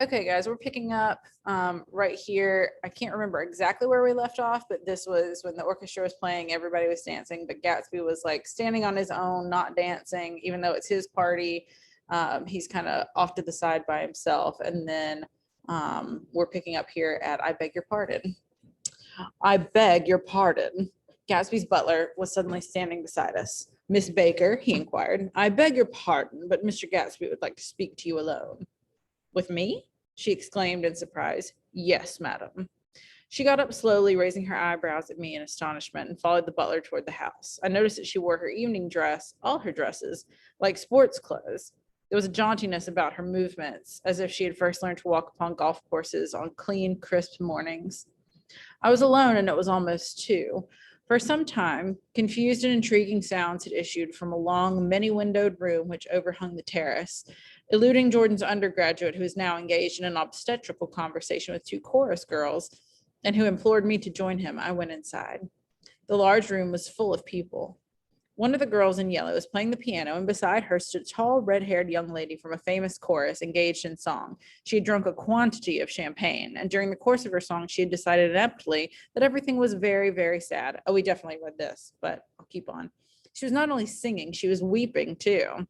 Okay, guys, we're picking up right here. I can't remember exactly where we left off, but this was when the orchestra was playing, everybody was dancing, but Gatsby was like standing on his own, not dancing, even though it's his party. He's kind of off to the side by himself. And then we're picking up here at I beg your pardon. I beg your pardon. Gatsby's butler was suddenly standing beside us. Miss Baker, he inquired, I beg your pardon, but Mr. Gatsby would like to speak to you alone. With me? She exclaimed in surprise. Yes, madam. She got up slowly, raising her eyebrows at me in astonishment, and followed the butler toward the house. I noticed that she wore her evening dress, all her dresses, like sports clothes. There was a jauntiness about her movements, as if she had first learned to walk upon golf courses on clean, crisp mornings. I was alone, and it was almost 2. For some time, confused and intriguing sounds had issued from a long, many-windowed room which overhung the terrace, eluding Jordan's undergraduate, who was now engaged in an obstetrical conversation with 2 chorus girls, and who implored me to join him. I went inside. The large room was full of people. One of the girls in yellow was playing the piano, and beside her stood a tall, red-haired young lady from a famous chorus engaged in song. She had drunk a quantity of champagne, and during the course of her song, she had decided ineptly that everything was very, very sad. Oh, we definitely read this, but I'll keep on. She was not only singing, she was weeping too.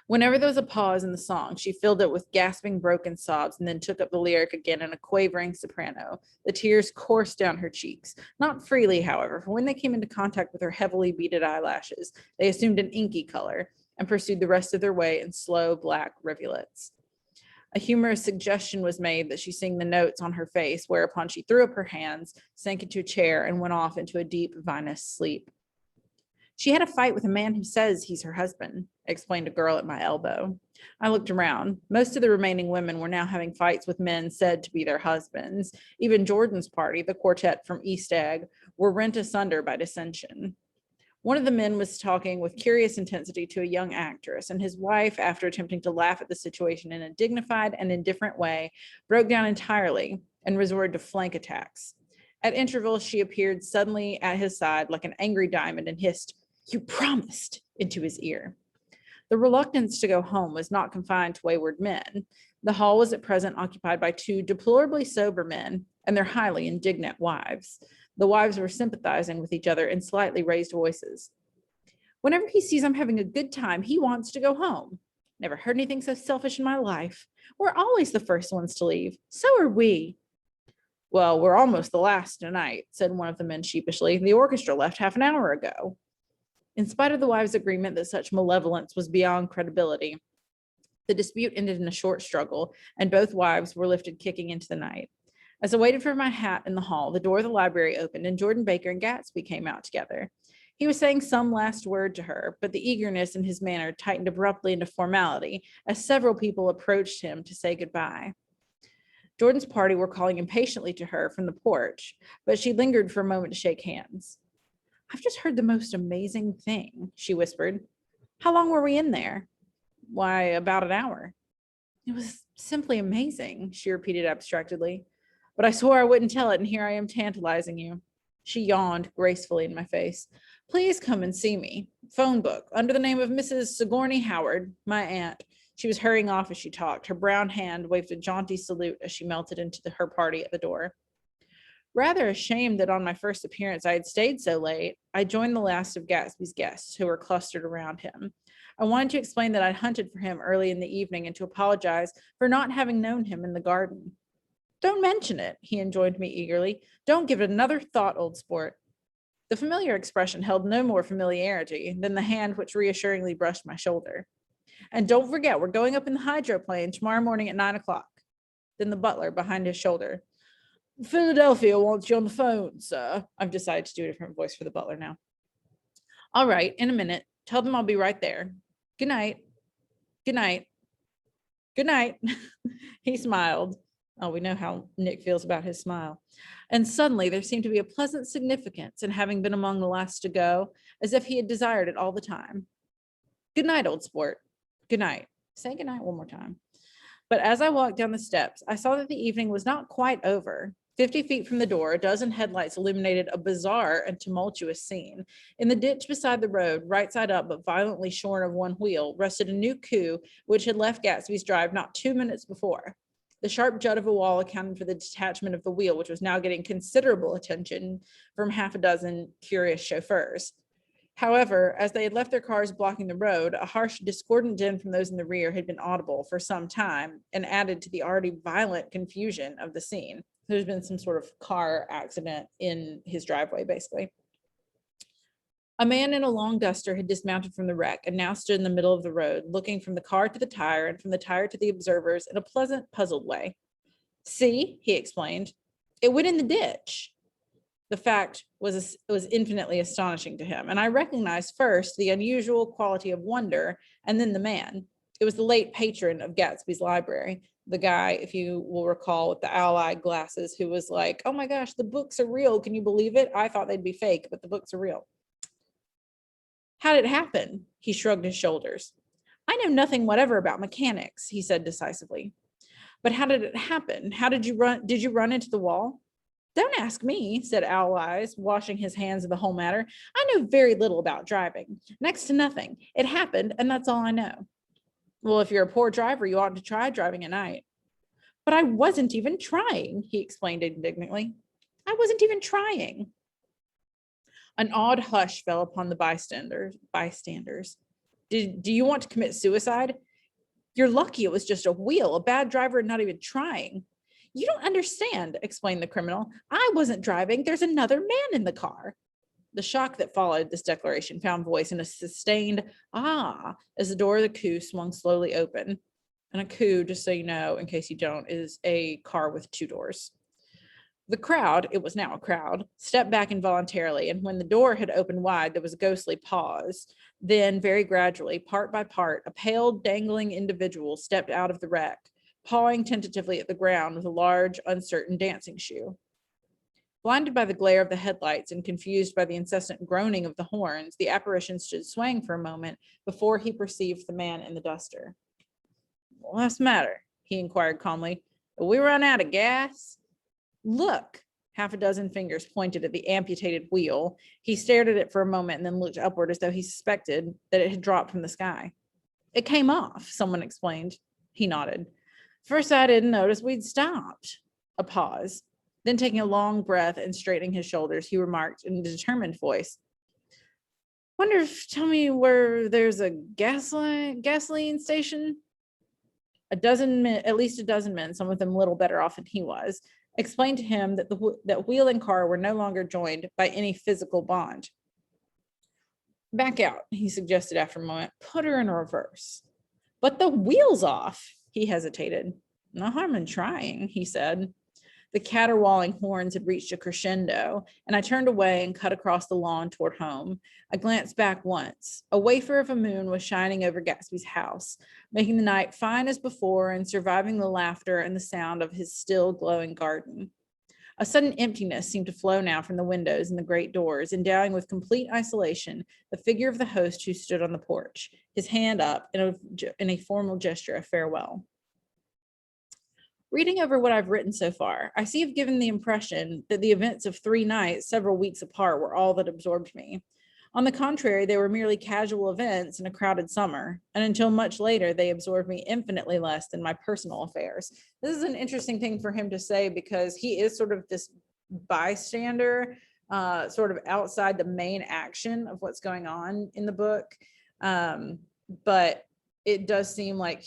Whenever there was a pause in the song, she filled it with gasping, broken sobs, and then took up the lyric again in a quavering soprano. The tears coursed down her cheeks, not freely, however, for when they came into contact with her heavily beaded eyelashes, they assumed an inky color and pursued the rest of their way in slow black rivulets. A humorous suggestion was made that she sing the notes on her face, whereupon she threw up her hands, sank into a chair, and went off into a deep vinous sleep. She had a fight with a man who says he's her husband, explained a girl at my elbow. I looked around. Most of the remaining women were now having fights with men said to be their husbands. Even Jordan's party, the quartet from East Egg, were rent asunder by dissension. One of the men was talking with curious intensity to a young actress, and his wife, after attempting to laugh at the situation in a dignified and indifferent way, broke down entirely and resorted to flank attacks. At intervals, she appeared suddenly at his side like an angry diamond and hissed, "You promised," into his ear. The reluctance to go home was not confined to wayward men. The hall was at present occupied by 2 deplorably sober men and their highly indignant wives. The wives were sympathizing with each other in slightly raised voices. Whenever he sees I'm having a good time, he wants to go home. Never heard anything so selfish in my life. We're always the first ones to leave. So are we. Well, we're almost the last tonight, said one of the men sheepishly. The orchestra left half an hour ago. In spite of the wives' agreement that such malevolence was beyond credibility, the dispute ended in a short struggle, and both wives were lifted kicking into the night. As I waited for my hat in the hall, the door of the library opened, and Jordan Baker and Gatsby came out together. He was saying some last word to her, but the eagerness in his manner tightened abruptly into formality as several people approached him to say goodbye. Jordan's party were calling impatiently to her from the porch, but she lingered for a moment to shake hands. I've just heard the most amazing thing, she whispered. How long were we in there? Why, about an hour. It was simply amazing, she repeated abstractedly. But I swore I wouldn't tell it, and here I am tantalizing you. She yawned gracefully in my face. Please come and see me. Phone book, under the name of Mrs. Sigourney Howard, my aunt. She was hurrying off as she talked. Her brown hand waved a jaunty salute as she melted into her party at the door. Rather ashamed that on my first appearance I had stayed so late, I joined the last of Gatsby's guests who were clustered around him. I wanted to explain that I'd hunted for him early in the evening and to apologize for not having known him in the garden. Don't mention it, he enjoined me eagerly. Don't give it another thought, old sport. The familiar expression held no more familiarity than the hand which reassuringly brushed my shoulder. And don't forget, we're going up in the hydroplane tomorrow morning at 9:00. Then the butler behind his shoulder. Philadelphia wants you on the phone, sir. I've decided to do a different voice for the butler now. All right, in a minute. Tell them I'll be right there. Good night. Good night. Good night. He smiled. Oh, we know how Nick feels about his smile. And suddenly there seemed to be a pleasant significance in having been among the last to go, as if he had desired it all the time. Good night, old sport. Good night. Say good night one more time. But as I walked down the steps, I saw that the evening was not quite over. 50 feet from the door, a dozen headlights illuminated a bizarre and tumultuous scene. In the ditch beside the road, right side up but violently shorn of one wheel, rested a new coup which had left Gatsby's drive not 2 minutes before. The sharp jut of a wall accounted for the detachment of the wheel, which was now getting considerable attention from half a dozen curious chauffeurs. However, as they had left their cars blocking the road, a harsh, discordant din from those in the rear had been audible for some time and added to the already violent confusion of the scene. There's been some sort of car accident in his driveway, basically. A man in a long duster had dismounted from the wreck and now stood in the middle of the road, looking from the car to the tire and from the tire to the observers in a pleasant, puzzled way. "See," he explained, "it went in the ditch." The fact was infinitely astonishing to him, and I recognized first the unusual quality of wonder, and then the man. It was the late patron of Gatsby's library, the guy, if you will recall, with the owl-eye glasses, who was like, "Oh my gosh, the books are real. Can you believe it? I thought they'd be fake, but the books are real." "How did it happen?" He shrugged his shoulders. "I know nothing whatever about mechanics," he said decisively. "But how did it happen? How did you run? Did you run into the wall?" "Don't ask me," said Owl Eyes, washing his hands of the whole matter. "I know very little about driving, next to nothing. It happened, and that's all I know." "Well, if you're a poor driver, you ought to try driving at night." "But I wasn't even trying," he explained indignantly. "I wasn't even trying." An odd hush fell upon the bystanders. Do you want to commit suicide? You're lucky it was just a wheel, a bad driver not even trying." "You don't understand," explained the criminal. "I wasn't driving. There's another man in the car." The shock that followed this declaration found voice in a sustained "ah" as the door of the coupe swung slowly open. And a coupe, just so you know, in case you don't, is a car with two doors. The crowd, it was now a crowd, stepped back involuntarily, and when the door had opened wide, there was a ghostly pause. Then, very gradually, part by part, a pale, dangling individual stepped out of the wreck, pawing tentatively at the ground with a large, uncertain dancing shoe. Blinded by the glare of the headlights and confused by the incessant groaning of the horns, the apparition stood swaying for a moment before he perceived the man in the duster. "What's the matter?" he inquired calmly. "Have we run out of gas?" "Look." Half a dozen fingers pointed at the amputated wheel. He stared at it for a moment and then looked upward as though he suspected that it had dropped from the sky. "It came off," someone explained. He nodded. "First, I didn't notice we'd stopped." A pause. Then, taking a long breath and straightening his shoulders, he remarked in a determined voice, Tell me where there's a gasoline station?" At least a dozen men, some of them little better off than he was, explained to him that that wheel and car were no longer joined by any physical bond. "Back out," he suggested after a moment. "Put her in reverse." "But the wheel's off," he hesitated. "No harm in trying," he said. The caterwauling horns had reached a crescendo, and I turned away and cut across the lawn toward home. I glanced back once. A wafer of a moon was shining over Gatsby's house, making the night fine as before and surviving the laughter and the sound of his still glowing garden. A sudden emptiness seemed to flow now from the windows and the great doors, endowing with complete isolation the figure of the host who stood on the porch, his hand up in a formal gesture of farewell. Reading over what I've written so far, I see I've given the impression that the events of 3 nights, several weeks apart, were all that absorbed me. On the contrary, they were merely casual events in a crowded summer, and until much later, they absorbed me infinitely less than my personal affairs. This is an interesting thing for him to say because he is sort of this bystander, sort of outside the main action of what's going on in the book. But it does seem like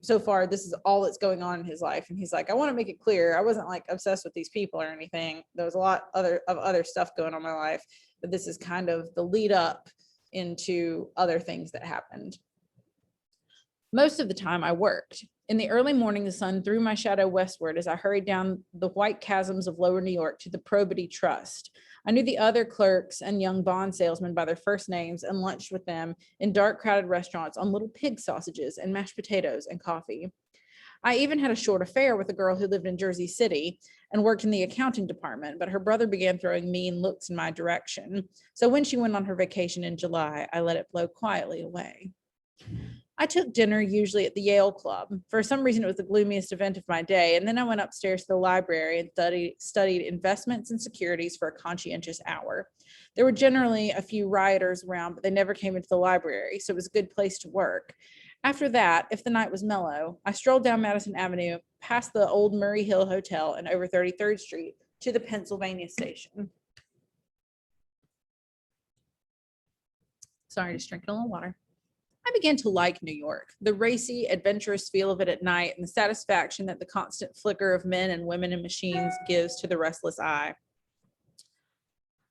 so far, this is all that's going on in his life. And he's like, I want to make it clear, I wasn't like obsessed with these people or anything. There was a lot of other stuff going on in my life, but this is kind of the lead up into other things that happened. Most of the time I worked. In the early morning, the sun threw my shadow westward as I hurried down the white chasms of lower New York to the Probity Trust. I knew the other clerks and young bond salesmen by their first names and lunched with them in dark, crowded restaurants on little pig sausages and mashed potatoes and coffee. I even had a short affair with a girl who lived in Jersey City and worked in the accounting department, but her brother began throwing mean looks in my direction. So when she went on her vacation in July, I let it blow quietly away. I took dinner usually at the Yale Club. For some reason, it was the gloomiest event of my day. And then I went upstairs to the library and studied investments and securities for a conscientious hour. There were generally a few rioters around, but they never came into the library, so it was a good place to work. After that, if the night was mellow, I strolled down Madison Avenue, past the old Murray Hill Hotel and over 33rd Street to the Pennsylvania station. Sorry, just drinking a little water. I began to like New York, the racy, adventurous feel of it at night, and the satisfaction that the constant flicker of men and women and machines gives to the restless eye.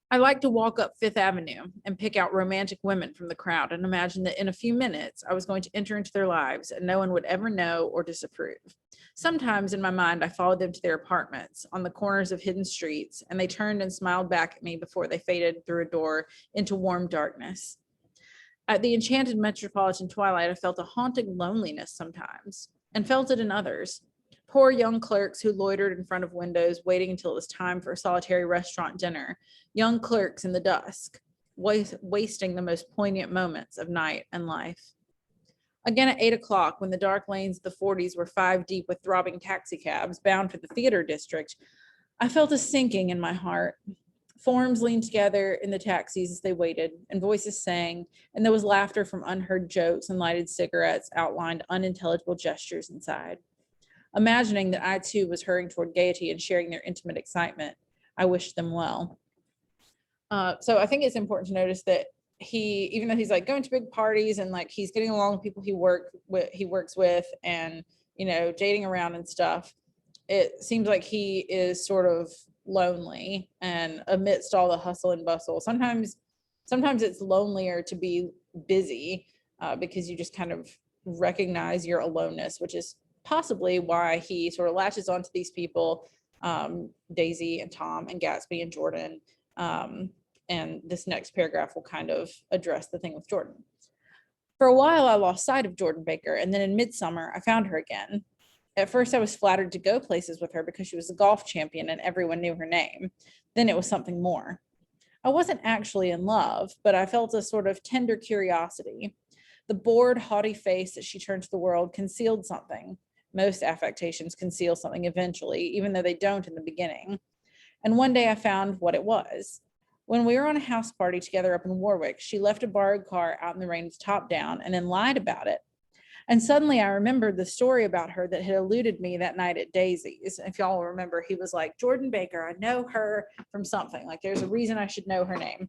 I like to walk up Fifth Avenue and pick out romantic women from the crowd and imagine that in a few minutes I was going to enter into their lives and no one would ever know or disapprove. Sometimes in my mind, I followed them to their apartments on the corners of hidden streets, and they turned and smiled back at me before they faded through a door into warm darkness. At the enchanted metropolitan twilight, I felt a haunting loneliness sometimes, and felt it in others. Poor young clerks who loitered in front of windows, waiting until it was time for a solitary restaurant dinner. Young clerks in the dusk, wasting the most poignant moments of night and life. Again at 8 o'clock, when the dark lanes of the 40s were 5 deep with throbbing taxicabs bound for the theater district, I felt a sinking in my heart. Forms leaned together in the taxis as they waited, and voices sang, and there was laughter from unheard jokes, and lighted cigarettes outlined unintelligible gestures inside. Imagining that I too was hurrying toward gaiety and sharing their intimate excitement, I wished them well. So I think it's important to notice that he, even though he's like going to big parties and like he's getting along with people he works with, and dating around and stuff, it seems like he is sort of lonely, and amidst all the hustle and bustle, sometimes it's lonelier to be busy, because you just kind of recognize your aloneness, which is possibly why he sort of latches onto these people, Daisy and Tom and Gatsby and Jordan. And this next paragraph will kind of address the thing with Jordan. For a while, I lost sight of Jordan Baker, and then in midsummer, I found her again. At first, I was flattered to go places with her because she was a golf champion and everyone knew her name. Then it was something more. I wasn't actually in love, but I felt a sort of tender curiosity. The bored, haughty face that she turned to the world concealed something. Most affectations conceal something eventually, even though they don't in the beginning. And one day I found what it was. When we were on a house party together up in Warwick, she left a borrowed car out in the rain with the top down and then lied about it. And suddenly I remembered the story about her that had eluded me that night at Daisy's. If y'all remember, he was like, Jordan Baker, I know her from something. Like, there's a reason I should know her name.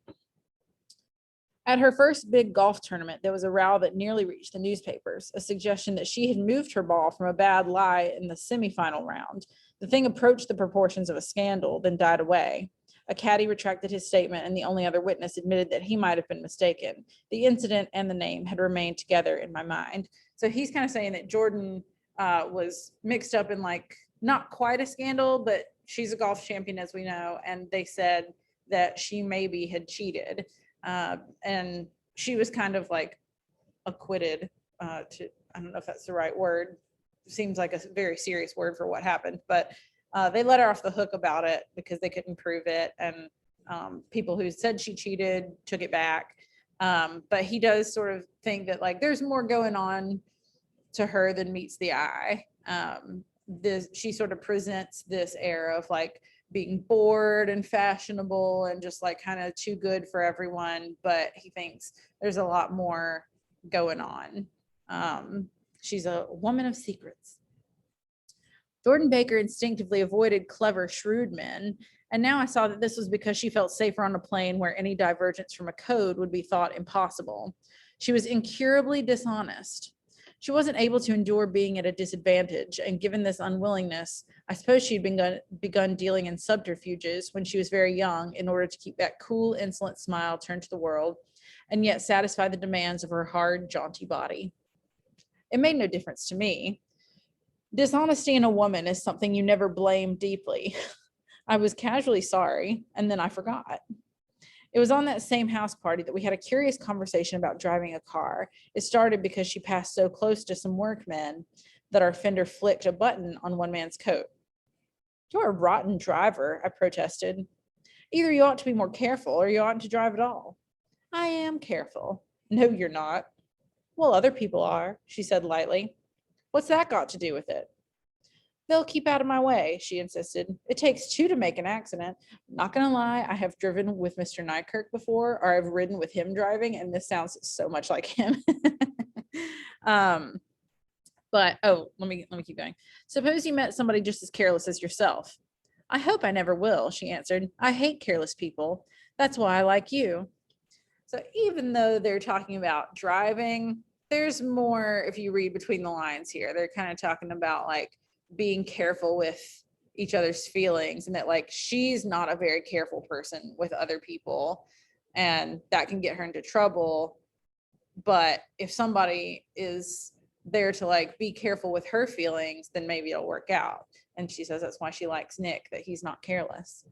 At her first big golf tournament, there was a row that nearly reached the newspapers, a suggestion that she had moved her ball from a bad lie in the semifinal round. The thing approached the proportions of a scandal, then died away. A caddy retracted his statement, and the only other witness admitted that he might have been mistaken. The incident and the name had remained together in my mind. So he's kind of saying that Jordan was mixed up in, like, not quite a scandal, but she's a golf champion, as we know, and they said that she maybe had cheated. And she was kind of like acquitted, I don't know if that's the right word. Seems like a very serious word for what happened, but they let her off the hook about it because they couldn't prove it. And people who said she cheated took it back. But he does sort of think that, like, there's more going on to her than meets the eye. She sort of presents this air of like being bored and fashionable and just like kind of too good for everyone, but he thinks there's a lot more going on. She's a woman of secrets. Jordan Baker instinctively avoided clever, shrewd men, and now I saw that this was because she felt safer on a plane where any divergence from a code would be thought impossible. She was incurably dishonest. She wasn't able to endure being at a disadvantage, and given this unwillingness, I suppose she'd begun dealing in subterfuges when she was very young in order to keep that cool, insolent smile turned to the world, and yet satisfy the demands of her hard, jaunty body. It made no difference to me. Dishonesty in a woman is something you never blame deeply. I was casually sorry, and then I forgot. It was on that same house party that we had a curious conversation about driving a car. It started because she passed so close to some workmen that our fender flicked a button on one man's coat. You're a rotten driver, I protested. Either you ought to be more careful or you oughtn't to drive at all. I am careful. No, you're not. Well, other people are, she said lightly. What's that got to do with it? They'll keep out of my way, she insisted. It takes two to make an accident. Not gonna lie, I have driven with Mr. Nykirk before, or I've ridden with him driving, and this sounds so much like him. um, but let me keep going. Suppose you met somebody just as careless as yourself. I hope I never will, she answered. I hate careless people. That's why I like you. So even though they're talking about driving, there's more, if you read between the lines here, they're kind of talking about like being careful with each other's feelings, and that like she's not a very careful person with other people, and that can get her into trouble. But if somebody is there to like be careful with her feelings, then maybe it'll work out. And she says that's why she likes Nick, that he's not careless.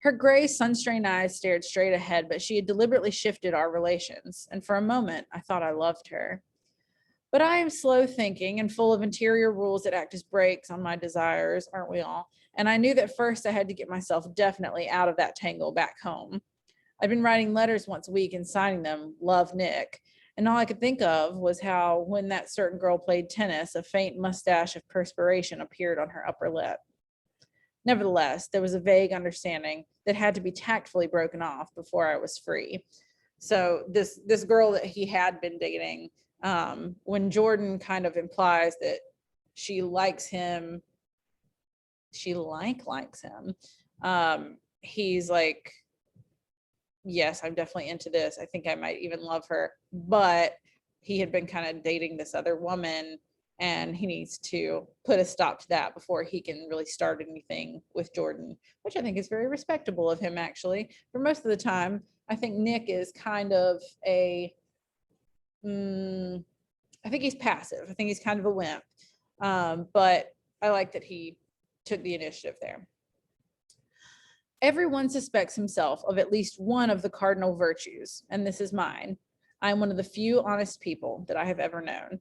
Her gray, sun-strained eyes stared straight ahead, but she had deliberately shifted our relations, and for a moment I thought I loved her. But I am slow thinking and full of interior rules that act as brakes on my desires, aren't we all? And I knew that first I had to get myself definitely out of that tangle back home. I'd been writing letters once a week and signing them, Love Nick. And all I could think of was how, when that certain girl played tennis, a faint mustache of perspiration appeared on her upper lip. Nevertheless, there was a vague understanding that had to be tactfully broken off before I was free. So this girl that he had been dating, when Jordan kind of implies that she likes him, she likes him, he's like, yes, I'm definitely into this. I think I might even love her. But he had been kind of dating this other woman, and he needs to put a stop to that before he can really start anything with Jordan, which I think is very respectable of him, actually. For most of the time, I think Nick is kind of I think he's passive. I think he's kind of a wimp. But I like that he took the initiative there. Everyone suspects himself of at least one of the cardinal virtues, and this is mine. I am one of the few honest people that I have ever known.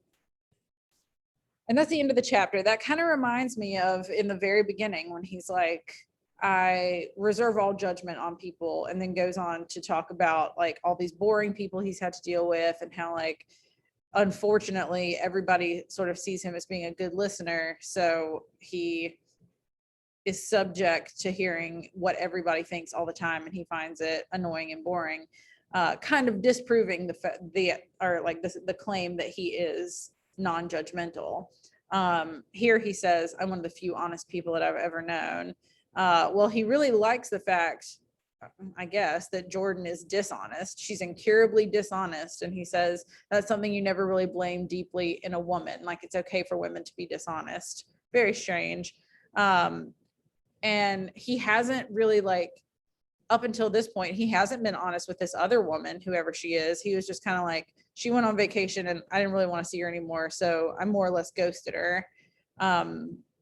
And that's the end of the chapter. That kind of reminds me of in the very beginning when he's like, I reserve all judgment on people, and then goes on to talk about like all these boring people he's had to deal with, and how like, unfortunately, everybody sort of sees him as being a good listener. So he is subject to hearing what everybody thinks all the time, and he finds it annoying and boring, kind of disproving the claim that he is non-judgmental. Here he says, I'm one of the few honest people that I've ever known. Well, he really likes the fact, I guess, that Jordan is dishonest. She's incurably dishonest, and he says that's something you never really blame deeply in a woman. Like, it's okay for women to be dishonest. Very strange. And he hasn't really, like, up until this point, he hasn't been honest with this other woman, whoever she is. He was just kind of like, she went on vacation and I didn't really want to see her anymore, so I more or less ghosted her.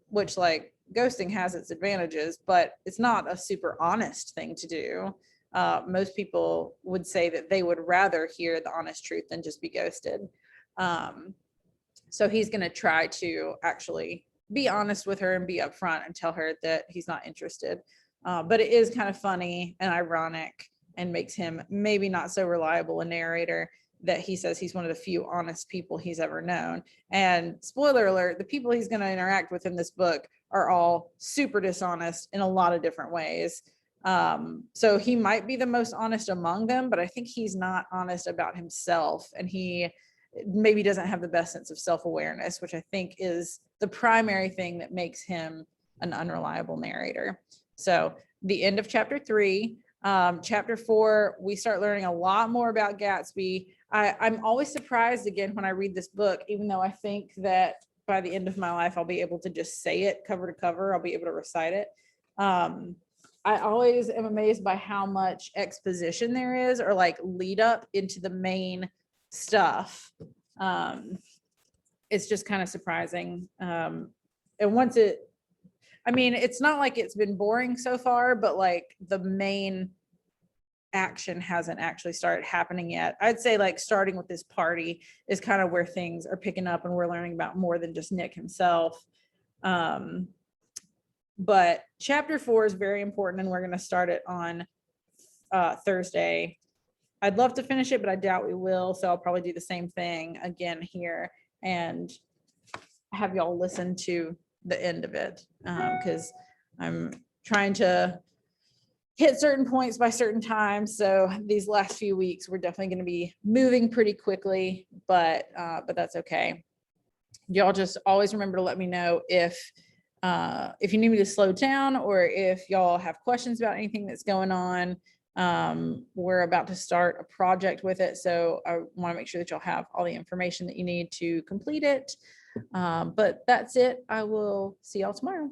Which, like, ghosting has its advantages, but it's not a super honest thing to do. Most people would say that they would rather hear the honest truth than just be ghosted. So he's going to try to actually be honest with her and be upfront and tell her that he's not interested. But it is kind of funny and ironic, and makes him maybe not so reliable a narrator, that he says he's one of the few honest people he's ever known. And spoiler alert, the people he's going to interact with in this book are all super dishonest in a lot of different ways. So he might be the most honest among them, but I think he's not honest about himself, and he maybe doesn't have the best sense of self-awareness, which I think is the primary thing that makes him an unreliable narrator. So the end of chapter 3. Chapter 4, we start learning a lot more about Gatsby. I'm always surprised again when I read this book, even though I think that by the end of my life, I'll be able to just say it cover to cover. I'll be able to recite it. I always am amazed by how much exposition there is, or like lead up into the main stuff. It's just kind of surprising. And once it's not like it's been boring so far, but like the main action hasn't actually started happening yet. I'd say like starting with this party is kind of where things are picking up, and we're learning about more than just Nick himself. But chapter 4 is very important, and we're going to start it on Thursday. I'd love to finish it, but I doubt we will. So I'll probably do the same thing again here and have y'all listen to the end of it. Because I'm trying to hit certain points by certain times. So these last few weeks, we're definitely going to be moving pretty quickly, but that's okay. Y'all just always remember to let me know if you need me to slow down or if y'all have questions about anything that's going on. We're about to start a project with it, so I want to make sure that y'all have all the information that you need to complete it. But that's it. I will see y'all tomorrow.